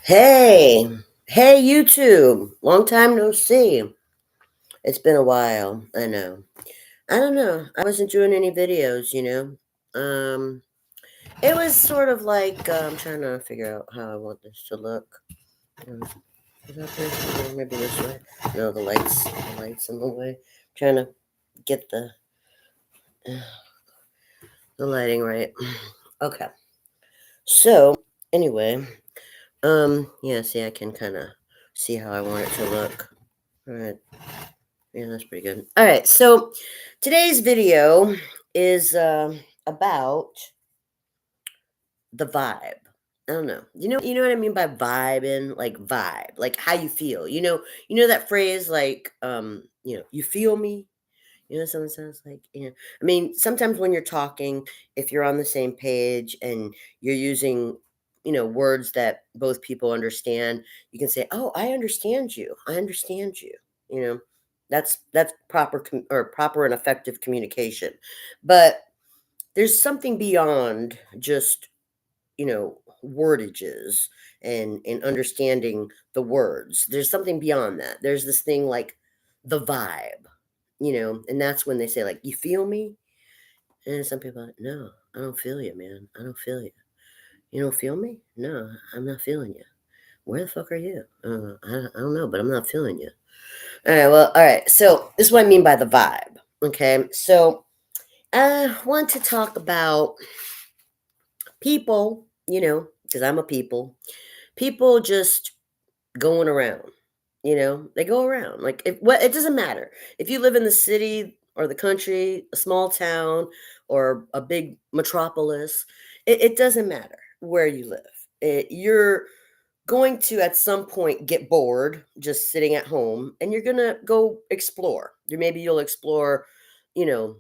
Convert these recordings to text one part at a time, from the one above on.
Hey, hey, YouTube. Long time no see. It's been a while. I know. I don't know. I wasn't doing any videos. Um, it was sort of like I'm trying to figure out how I want this to look. Um, Is that this? Or maybe this way. No, the lights in the way. Trying to get the lighting right. Okay. So anyway, yeah. See, I can kind of see how I want it to look. All right. Yeah, that's pretty good. All right, so today's video is about the vibe. I don't know. You know what I mean by vibing, like vibe, like how you feel. You know that phrase, like, you feel me. You know, someone sounds like, I mean, sometimes when you're talking, if you're on the same page and you're using, words that both people understand, you can say, "Oh, I understand you. I understand you." You know, that's proper and effective communication. But there's something beyond just, wordages and understanding the words. There's something beyond that. There's this thing like the vibe, and that's when they say, like, "You feel me?" And some people are like, "No, I don't feel you, man. I don't feel you. You don't feel me? No, I'm not feeling you. Where the fuck are you? I don't know, but I'm not feeling you." All right, well, all right. So this is what I mean by the vibe. Okay, so I want to talk about people, because I'm a people just going around. They go around. Like, it doesn't matter if you live in the city or the country, a small town or a big metropolis. It doesn't matter where you live. You're going to at some point get bored just sitting at home, and you're gonna go explore. Maybe you'll explore, the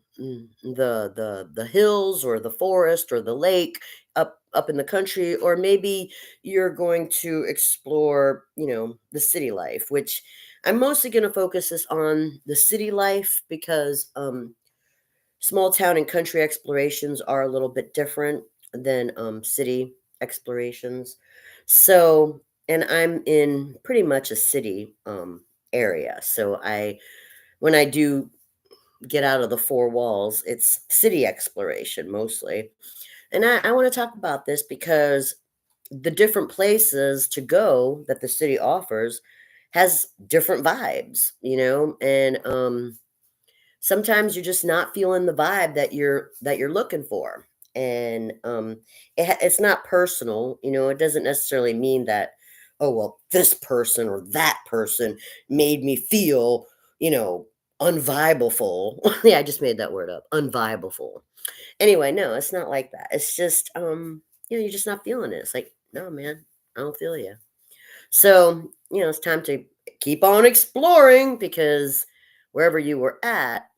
hills or the forest or the lake up in the country, or maybe you're going to explore, the city life, which I'm mostly going to focus this on the city life because small town and country explorations are a little bit different than city explorations. So, and I'm in pretty much a city area. So when I do get out of the four walls, it's city exploration mostly. And I want to talk about this because the different places to go that the city offers has different vibes, and sometimes you're just not feeling the vibe that you're looking for. And it's not personal. It doesn't necessarily mean that, oh, well, this person or that person made me feel, you know unvibeful. Yeah, I just made that word up, unvibeful. Anyway, no, it's not like that. It's just, you're just not feeling it. It's like, no, man, I don't feel you. So, it's time to keep on exploring because wherever you were at,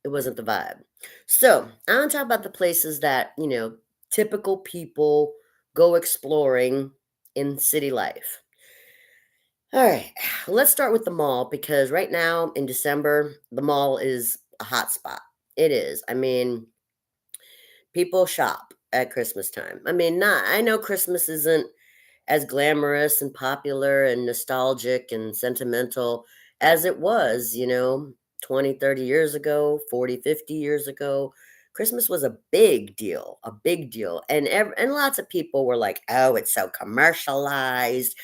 it wasn't the vibe. So, I want to talk about the places that, typical people go exploring in city life. All right, let's start with the mall because right now in December, the mall is a hot spot. It is. I mean, people shop at Christmas time. I mean, not I know Christmas isn't as glamorous and popular and nostalgic and sentimental as it was, 20, 30 years ago, 40, 50 years ago. Christmas was a big deal, a big deal. And lots of people were like, "Oh, it's so commercialized.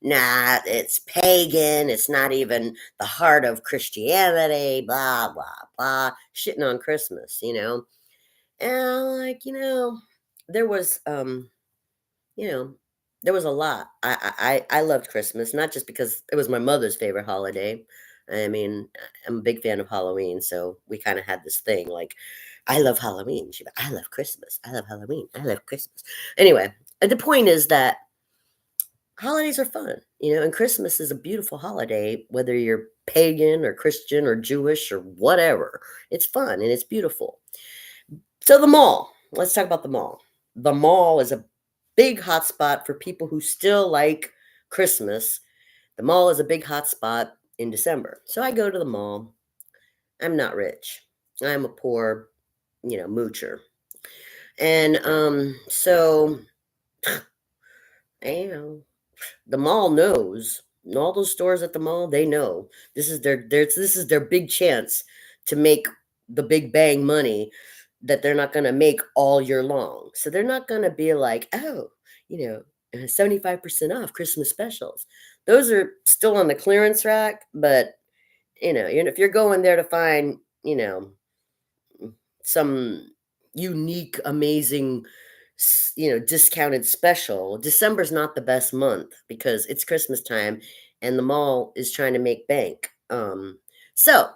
Nah, it's pagan. It's not even the heart of Christianity, blah, blah, blah," shitting on Christmas. And like, there was you know, there was a lot. I loved Christmas, not just because it was my mother's favorite holiday. I mean, I'm a big fan of Halloween, so we kind of had this thing like, "I love Halloween." I love Christmas. I love Halloween. I love Christmas. Anyway, the point is that holidays are fun, and Christmas is a beautiful holiday, whether you're pagan or Christian or Jewish or whatever. It's fun and it's beautiful. So the mall. Let's talk about the mall. The mall is a big hotspot for people who still like Christmas. The mall is a big hotspot in December. So I go to the mall. I'm not rich. I'm a poor, moocher. And so, you know, The mall knows. All those stores at the mall, they know this is their big chance to make the big bang money that they're not going to make all year long. So they're not going to be like, oh, 75% off Christmas specials. Those are still on the clearance rack, but if you're going there to find, some unique, amazing, discounted special, December's not the best month because it's Christmas time and the mall is trying to make bank. So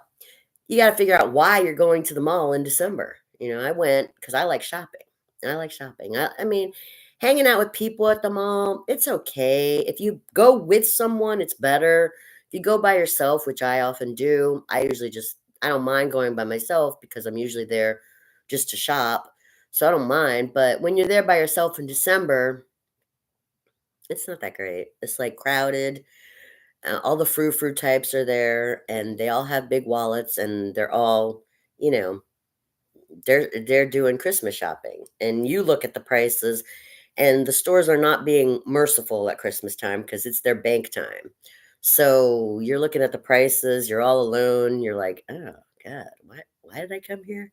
you got to figure out why you're going to the mall in December. I went because I like shopping. I like shopping. I mean, hanging out with people at the mall, it's okay. If you go with someone, it's better. If you go by yourself, which I often do, I don't mind going by myself because I'm usually there just to shop. So I don't mind. But when you're there by yourself in December, it's not that great. It's like crowded. All the frou-frou types are there, and they all have big wallets, and they're all, you know, they're doing Christmas shopping. And you look at the prices, and the stores are not being merciful at Christmas time because it's their bank time. So you're looking at the prices, you're all alone, you're like, oh God, why did I come here?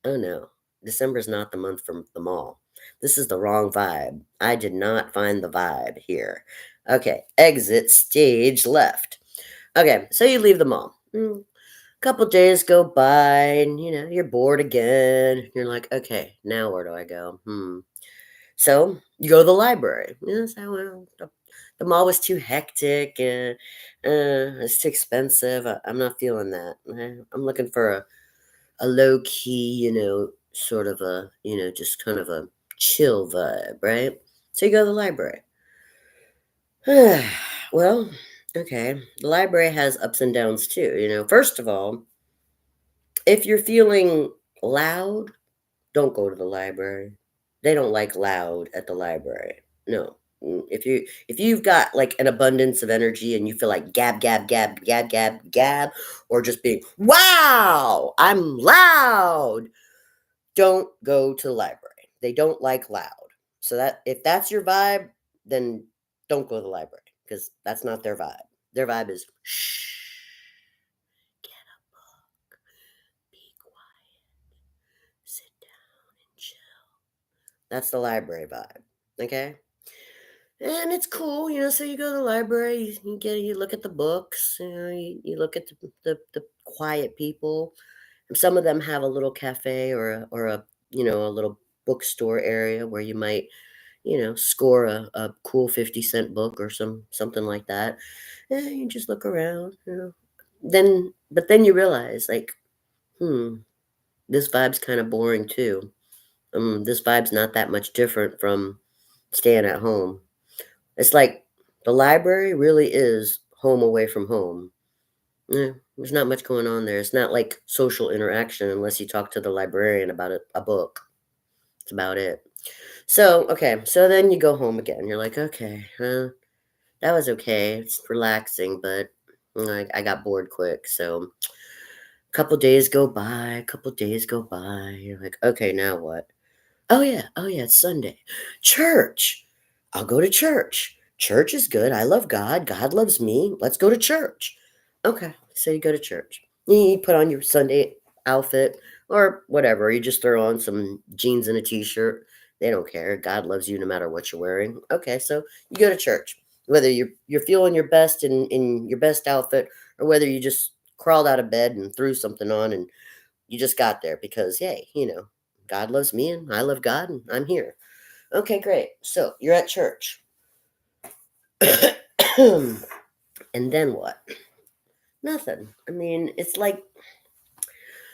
Oh no, December's not the month for the mall. This is the wrong vibe. I did not find the vibe here. Okay, exit stage left. Okay, so you leave the mall. Couple days go by, and you're bored again. You're like, okay, now where do I go? So you go to the library. Well, the mall was too hectic, and it's too expensive. I'm not feeling that. I'm looking for a low key, sort of a, just kind of a chill vibe, right? So you go to the library. Well, okay. The library has ups and downs too. First of all, if you're feeling loud, don't go to the library. They don't like loud at the library. No. If you've got like an abundance of energy and you feel like gab gab gab gab gab gab, or just being wow, I'm loud, don't go to the library. They don't like loud. So that if that's your vibe, then don't go to the library because that's not their vibe. Their vibe is shh, get a book, be quiet, sit down and chill. That's the library vibe. Okay? And it's cool, so you go to the library, you look at the books, you look at the quiet people. Some of them have a little cafe or a a little bookstore area where you might score a cool 50-cent book or something like that. You just look around, but then you realize like, hmm, this vibe's kind of boring too. This vibe's not that much different from staying at home. It's like the library really is home away from home. There's not much going on there. It's not like social interaction unless you talk to the librarian about a book. That's about it. So, okay, so then you go home again. You're like, okay, that was okay. It's relaxing, but I got bored quick. So, a couple days go by, a couple days go by. You're like, okay, now what? Oh yeah, it's Sunday. Church. I'll go to church. Church is good. I love God. God loves me. Let's go to church. Okay, so you go to church. You put on your Sunday outfit or whatever. You just throw on some jeans and a t-shirt. They don't care. God loves you no matter what you're wearing. Okay, so you go to church. Whether you're feeling your best in your best outfit or whether you just crawled out of bed and threw something on and you just got there because, hey, God loves me and I love God and I'm here. Okay, great. So you're at church. And then what? Nothing. I mean, it's like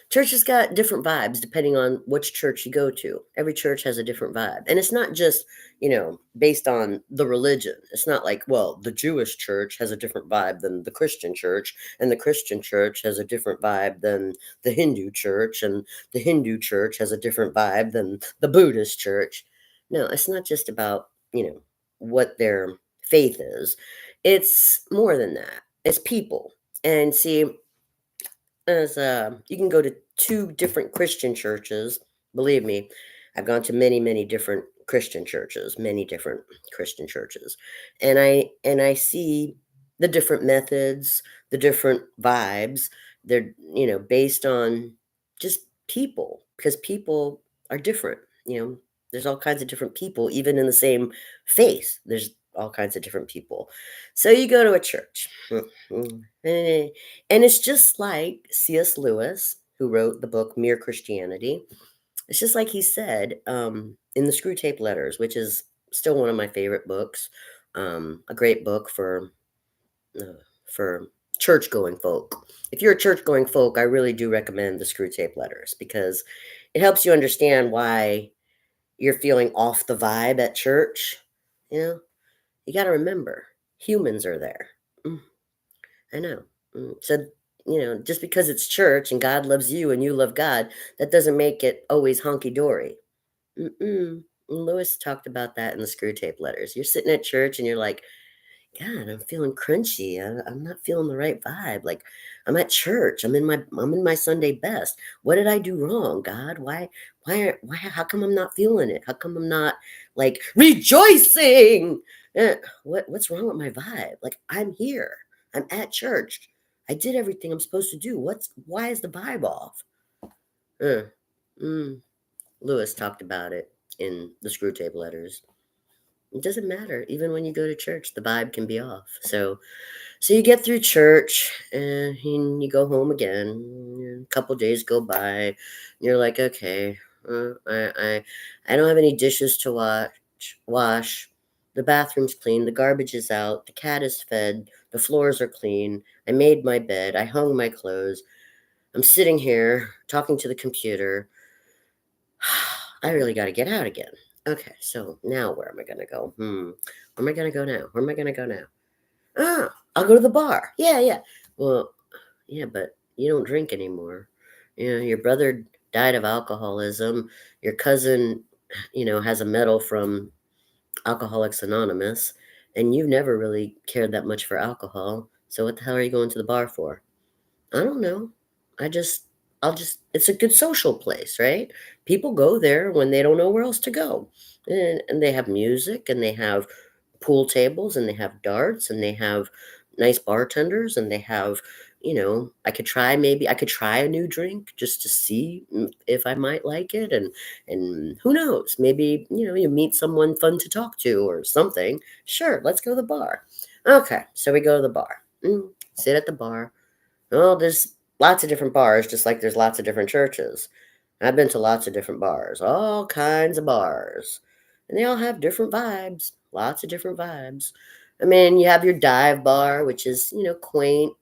church has got different vibes depending on which church you go to. Every church has a different vibe. And it's not just, based on the religion. It's not like, well, the Jewish church has a different vibe than the Christian church, and the Christian church has a different vibe than the Hindu church, and the Hindu church has a different vibe than the Buddhist church. No, it's not just about, what their faith is. It's more than that. It's people. And see, as you can go to two different Christian churches. Believe me, I've gone to many, many different Christian churches, many different Christian churches. And I see the different methods, the different vibes. They're, based on just people, because people are different, you know. There's all kinds of different people, even in the same faith. There's all kinds of different people. So you go to a church. And it's just like C.S. Lewis, who wrote the book Mere Christianity. It's just like he said, in the Screw Tape Letters, which is still one of my favorite books, a great book uh, for church going folk. If you're a church going folk, I really do recommend the Screw Tape Letters, because it helps you understand why you're feeling off the vibe at church. You know, you got to remember, humans are there. Mm, I know. So, just because it's church and God loves you and you love God, that doesn't make it always honky dory. Mm-mm. Lewis talked about that in the Screw Tape Letters. You're sitting at church and you're like, God, I'm feeling crunchy. I'm not feeling the right vibe. Like, I'm at church. I'm in my Sunday best. What did I do wrong, God? Why? How come I'm not feeling it? How come I'm not like rejoicing? What's wrong with my vibe? Like, I'm here. I'm at church. I did everything I'm supposed to do. Why is the vibe off? Uh, mm. Lewis talked about it in the Screw Tape Letters. It doesn't matter. Even when you go to church, the vibe can be off. So you get through church and you go home again. A couple days go by. And you're like, okay, I don't have any dishes to wash. The bathroom's clean. The garbage is out. The cat is fed. The floors are clean. I made my bed. I hung my clothes. I'm sitting here talking to the computer. I really got to get out again. Okay, so now where am I going to go? Where am I going to go now? Where am I going to go now? I'll go to the bar. Yeah, yeah. Well, yeah, but you don't drink anymore. Your brother died of alcoholism. Your cousin, has a medal from Alcoholics Anonymous, and you've never really cared that much for alcohol. So what the hell are you going to the bar for? I don't know. I just it's a good social place, right? People go there when they don't know where else to go. And they have music and they have pool tables and they have darts and they have nice bartenders and they have, I could try a new drink just to see if I might like it, and who knows, maybe, you meet someone fun to talk to or something. Sure, let's go to the bar. Okay, so we go to the bar. Sit at the bar. Well, there's lots of different bars, just like there's lots of different churches. I've been to lots of different bars, all kinds of bars, and they all have different vibes, lots of different vibes. I mean, you have your dive bar, which is, quaint,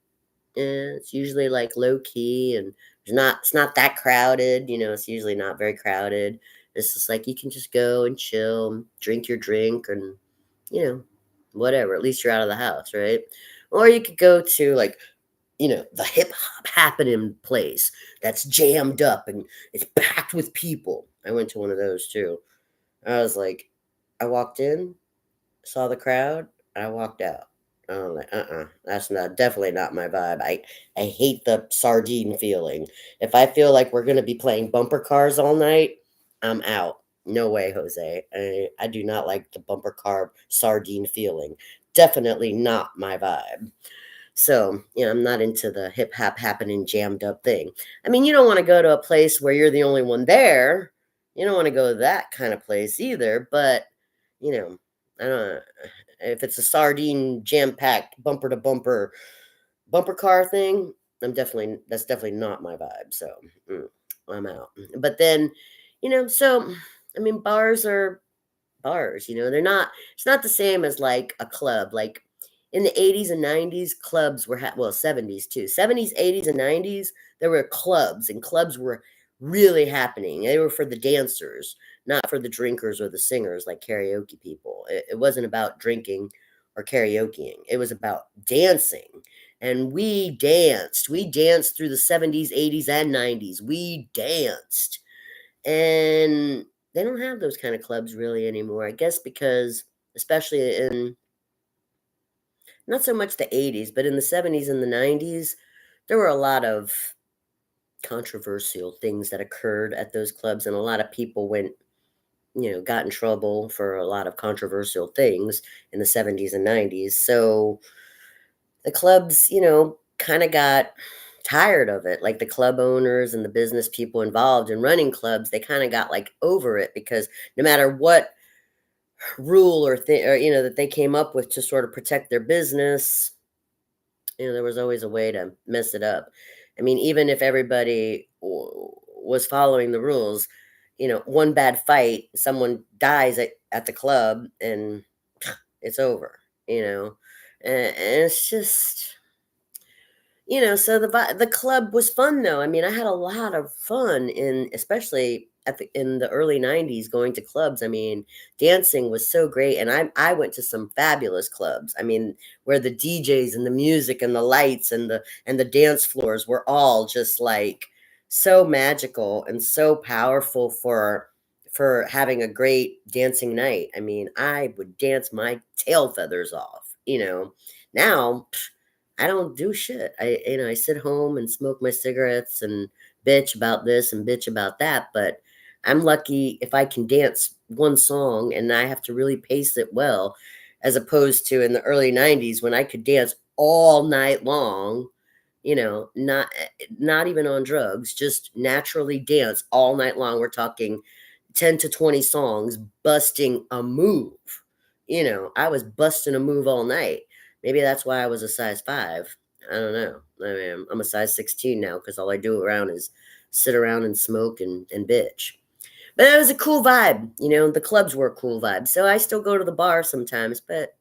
and it's usually like low key, and it's not that crowded, it's usually not very crowded. It's just like you can just go and chill, drink your drink, and, you know, whatever. At least you're out of the house, right? Or you could go to like, the hip hop happening place that's jammed up and it's packed with people. I went to one of those too. I was like, I walked in, saw the crowd, I walked out. I'm like, that's not definitely not my vibe. I hate the sardine feeling. If I feel like we're gonna be playing bumper cars all night, I'm out. No way, Jose. I do not like the bumper car sardine feeling. Definitely not my vibe. So, I'm not into the hip hop happening jammed up thing. I mean, you don't want to go to a place where you're the only one there. You don't want to go to that kind of place either. But, you know, I don't if it's a sardine jam packed bumper to bumper car thing, that's definitely not my vibe. So mm, I'm out. But then, so I mean, bars, it's not the same as like a club. Like in the 80s and 90s, clubs were, well, 70s too. 70s, 80s, and 90s, there were clubs, and clubs were really happening. They were for the dancers, not for the drinkers or the singers like karaoke people. It wasn't about drinking or karaokeing, it was about dancing. And we danced. We danced through the 70s, 80s, and 90s. We danced. And they don't have those kind of clubs really anymore. I guess because, especially in not so much the 80s, but in the 70s and the 90s, there were a lot of controversial things that occurred at those clubs, and a lot of people went got in trouble for a lot of controversial things in the 70s and 90s. So the clubs, kind of got tired of it. Like the club owners and the business people involved in running clubs, they kind of got like over it because no matter what rule or thing or that they came up with to sort of protect their business, there was always a way to mess it up. I mean, even if everybody was following the rules, one bad fight, someone dies at the club and it's over, you know. And it's just, so the club was fun though. I mean, I had a lot of fun especially in the early 90s going to clubs. I mean, dancing was so great and I went to some fabulous clubs. I mean, where the DJs and the music and the lights and the dance floors were all just like so magical and so powerful for having a great dancing night. I mean, I would dance my tail feathers off. Now I don't do shit. I sit home and smoke my cigarettes and bitch about this and bitch about that. But I'm lucky if I can dance one song and I have to really pace it well, as opposed to in the early 90s when I could dance all night long, not even on drugs, just naturally dance all night long. We're talking 10 to 20 songs, busting a move. I was busting a move all night. Maybe that's why I was a size 5. I don't know. I mean, I'm a size 16 now because all I do around is sit around and smoke and bitch. But it was a cool vibe. The clubs were a cool vibe. So I still go to the bar sometimes, but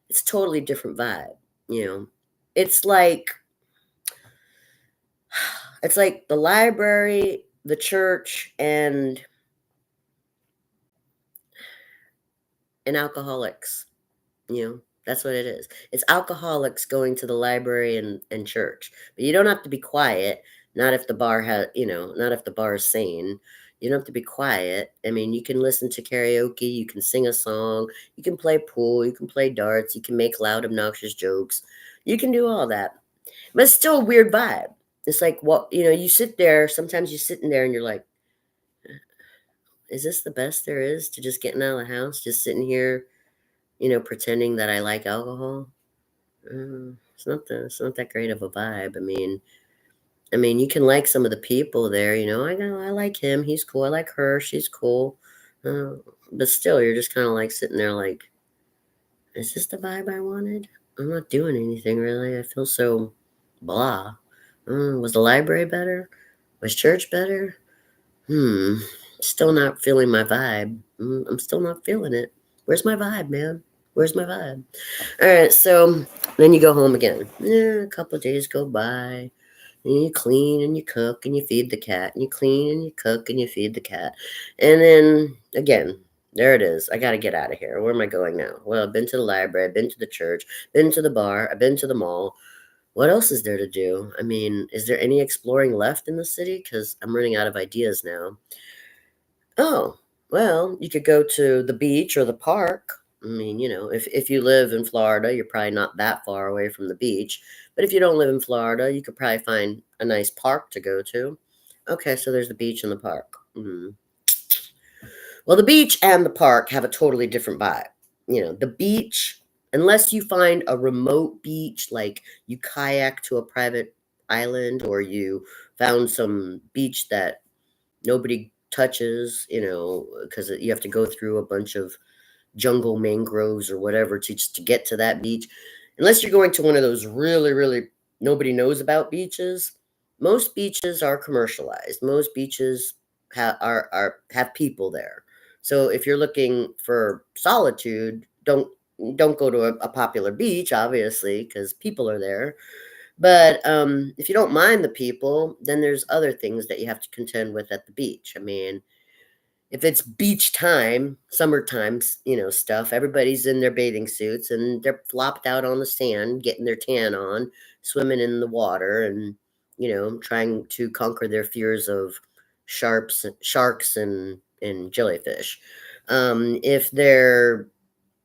it's a totally different vibe. You know, it's like it's like the library, the church, and alcoholics. That's what it is. It's alcoholics going to the library and church. But you don't have to be quiet. Not if the bar not if the bar is sane. You don't have to be quiet. I mean, you can listen to karaoke, you can sing a song, you can play pool, you can play darts, you can make loud, obnoxious jokes. You can do all that. But it's still a weird vibe. It's like, you sit there, sometimes you're sitting there and you're like, is this the best there is to just getting out of the house, just sitting here, pretending that I like alcohol? It's not that great of a vibe. I mean, you can like some of the people there. I go, I like him. He's cool. I like her. She's cool. Uh, but still, you're just kind of like sitting there, like, is this the vibe I wanted? I'm not doing anything really. I feel so blah. Was the library better? Was church better? Hmm. Still not feeling my vibe. I'm still not feeling it. Where's my vibe, man? Where's my vibe? All right, so then you go home again. Yeah, a couple of days go by. And you clean and you cook and you feed the cat. And you clean and you cook and you feed the cat. And then again, there it is. I got to get out of here. Where am I going now? Well, I've been to the library, I've been to the church, been to the bar, I've been to the mall. What else is there to do? I mean, is there any exploring left in the city? Because I'm running out of ideas now. Oh, well, you could go to the beach or the park. I mean, if you live in Florida, you're probably not that far away from the beach. But if you don't live in Florida, you could probably find a nice park to go to. Okay, so there's the beach and the park. Well, the beach and the park have a totally different vibe. The beach, unless you find a remote beach, like you kayak to a private island or you found some beach that nobody touches, because you have to go through a bunch of jungle mangroves or whatever to get to that beach. Unless you're going to one of those really, really nobody knows about beaches, most beaches are commercialized. Most beaches have people there. So if you're looking for solitude, don't go to a popular beach, obviously, because people are there. But if you don't mind the people, then there's other things that you have to contend with at the beach. I mean, if it's beach time, summertime, stuff, everybody's in their bathing suits and they're flopped out on the sand, getting their tan on, swimming in the water and, trying to conquer their fears of sharks and jellyfish. If they're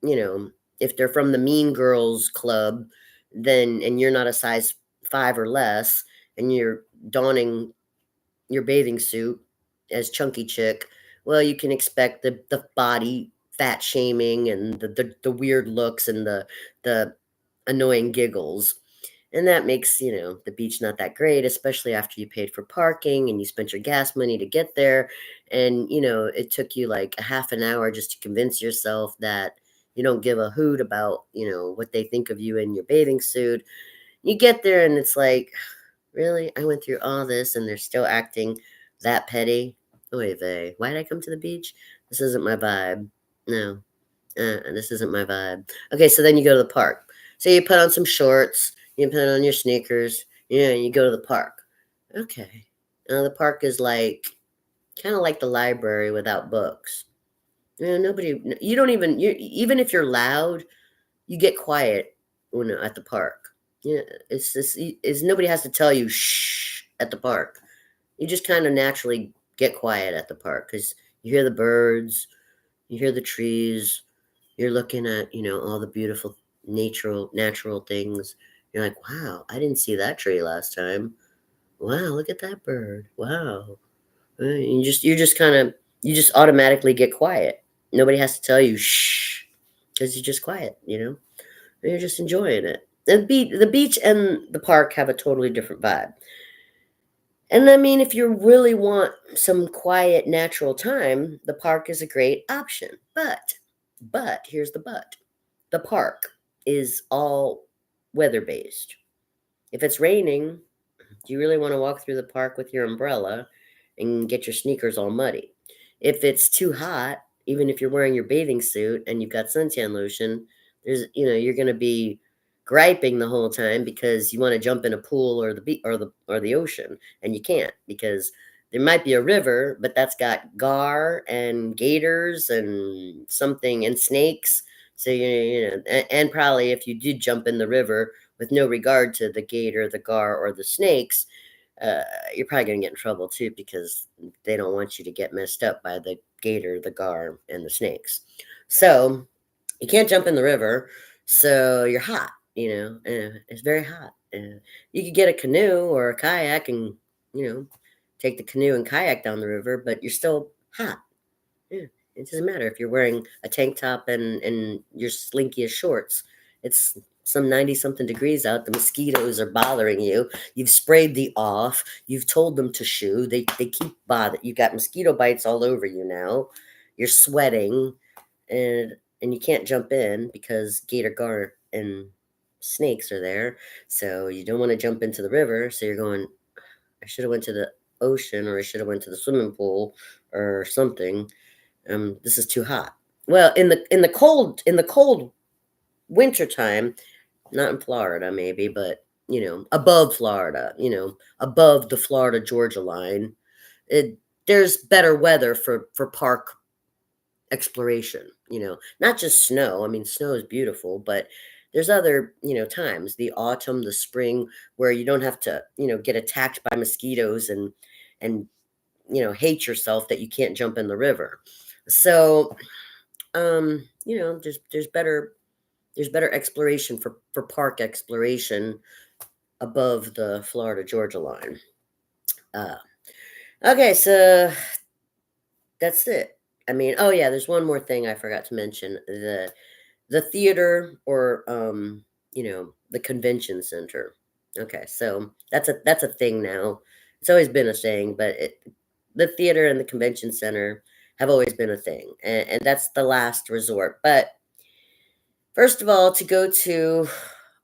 you know, if they're from the Mean Girls Club, then and you're not a size 5 or less, and you're donning your bathing suit as Chunky Chick well, you can expect the body fat shaming and the weird looks and the annoying giggles. And that makes, the beach not that great, especially after you paid for parking and you spent your gas money to get there. And, it took you like a half an hour just to convince yourself that you don't give a hoot about, what they think of you in your bathing suit. You get there and it's like, really? I went through all this and they're still acting that petty? Oy vey. Why did I come to the beach? This isn't my vibe. No, this isn't my vibe. Okay, so then you go to the park. So you put on some shorts, you put on your sneakers, and you go to the park. Okay. The park is like kind of like the library without books. Nobody, you don't even, even if you're loud, you get quiet when at the park. Yeah, it's this is nobody has to tell you shh at the park. You just kind of naturally get quiet at the park because you hear the birds, you hear the trees, you're looking at, all the beautiful natural things. You're like, wow, I didn't see that tree last time. Wow, look at that bird. Wow. You just automatically get quiet. Nobody has to tell you shh because you're just quiet, and you're just enjoying it. The beach and the park have a totally different vibe. And I mean, if you really want some quiet, natural time, the park is a great option. But here's the but. The park is all weather based. If it's raining, do you really want to walk through the park with your umbrella and get your sneakers all muddy? If it's too hot, even if you're wearing your bathing suit and you've got suntan lotion, you're going to be griping the whole time because you want to jump in a pool or the ocean and you can't because there might be a river, but that's got gar and gators and something and snakes. So and probably if you did jump in the river with no regard to the gator, the gar, or the snakes, uh, you're probably going to get in trouble too because they don't want you to get messed up by the gator, the gar, and the snakes. So you can't jump in the river, so you're hot. It's very hot. You could get a canoe or a kayak and you know take the canoe and kayak down the river, but you're still hot. Yeah, it doesn't matter if you're wearing a tank top and your slinkiest shorts. It's some 90 something degrees out. The mosquitoes are bothering you. You've sprayed the off. You've told them to shoo. They keep bothering. You got mosquito bites all over you now. You're sweating and you can't jump in because gator gar and snakes are there. So you don't want to jump into the river. So you're going, I should have went to the ocean or I should have went to the swimming pool or something. This is too hot. Well, in the cold winter time, not in Florida maybe, but above Florida, above the Florida Georgia line, it there's better weather for park exploration, not just snow. I mean, snow is beautiful, but there's other, times, the autumn, the spring, where you don't have to, get attacked by mosquitoes and hate yourself that you can't jump in the river. So there's better exploration for park exploration above the Florida Georgia line. Uh, okay, so that's it. I mean, oh yeah, there's one more thing I forgot to mention: the theater or the convention center. Okay, so that's a thing now. It's always been a thing, but the theater and the convention center have always been a thing, and that's the last resort. But first of all, to go to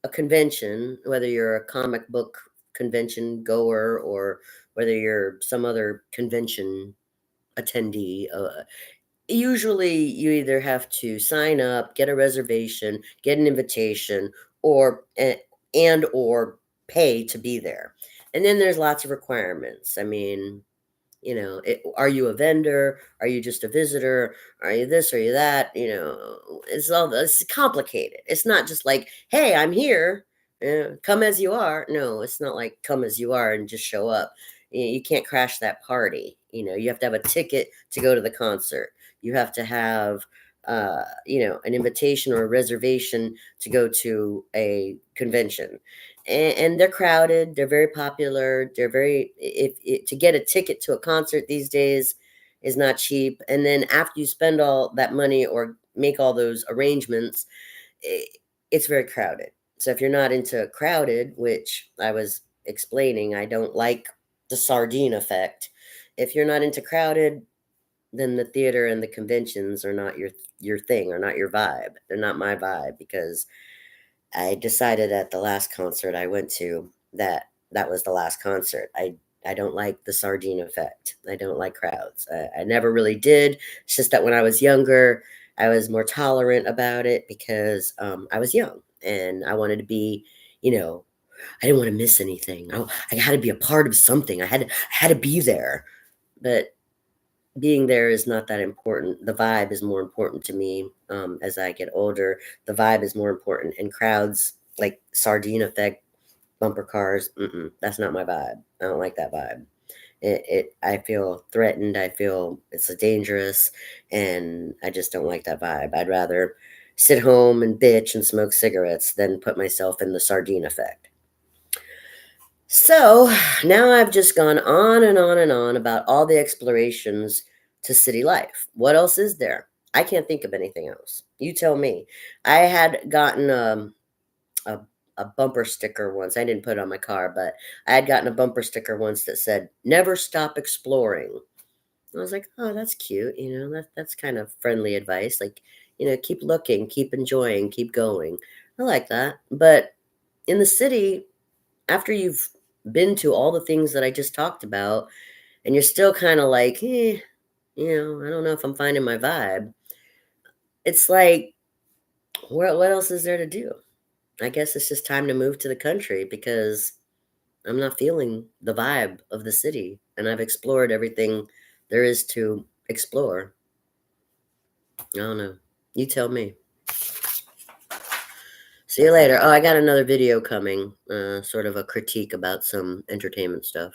a convention, whether you're a comic book convention goer or whether you're some other convention attendee, usually you either have to sign up, get a reservation, get an invitation, or and or pay to be there. And then there's lots of requirements. I mean, are you a vendor? Are you just a visitor? Are you this? Are you that? It's complicated. It's not just like, hey, I'm here. Come as you are. No, it's not like come as you are and just show up. You can't crash that party. You have to have a ticket to go to the concert. You have to have, an invitation or a reservation to go to a convention, and they're crowded. They're very popular. They're very if to get a ticket to a concert these days, is not cheap. And then after you spend all that money or make all those arrangements, I it's very crowded. So if you're not into crowded, which I was explaining, I don't like the sardine effect. If you're not into crowded, then the theater and the conventions are not your thing, or not your vibe. They're not my vibe because I decided at the last concert I went to that that was the last concert. I don't like the sardine effect. I don't like crowds. I never really did. It's just that when I was younger, I was more tolerant about it because I was young and I wanted to be, you know, I didn't want to miss anything. I had to be a part of something. I had to be there. But being there is not that important. The vibe is more important to me, as I get older. The vibe is more important, and crowds like sardine effect, bumper cars, that's not my vibe. I don't like that vibe. I feel threatened. I feel it's dangerous, and I just don't like that vibe. I'd rather sit home and bitch and smoke cigarettes than put myself in the sardine effect. So now I've just gone on and on and on about all the explorations to city life. What else is there? I can't think of anything else. You tell me. I had gotten a, a bumper sticker once. I didn't put it on my car, but I had gotten a bumper sticker once that said, "Never stop exploring." I was like, oh, that's cute. That's kind of friendly advice. Like, keep looking, keep enjoying, keep going. I like that. But in the city, after you've been to all the things that I just talked about, and you're still kind of like, I don't know if I'm finding my vibe. It's like, what else is there to do? I guess it's just time to move to the country because I'm not feeling the vibe of the city, and I've explored everything there is to explore. I don't know. You tell me. See you later. Oh, I got another video coming, sort of a critique about some entertainment stuff.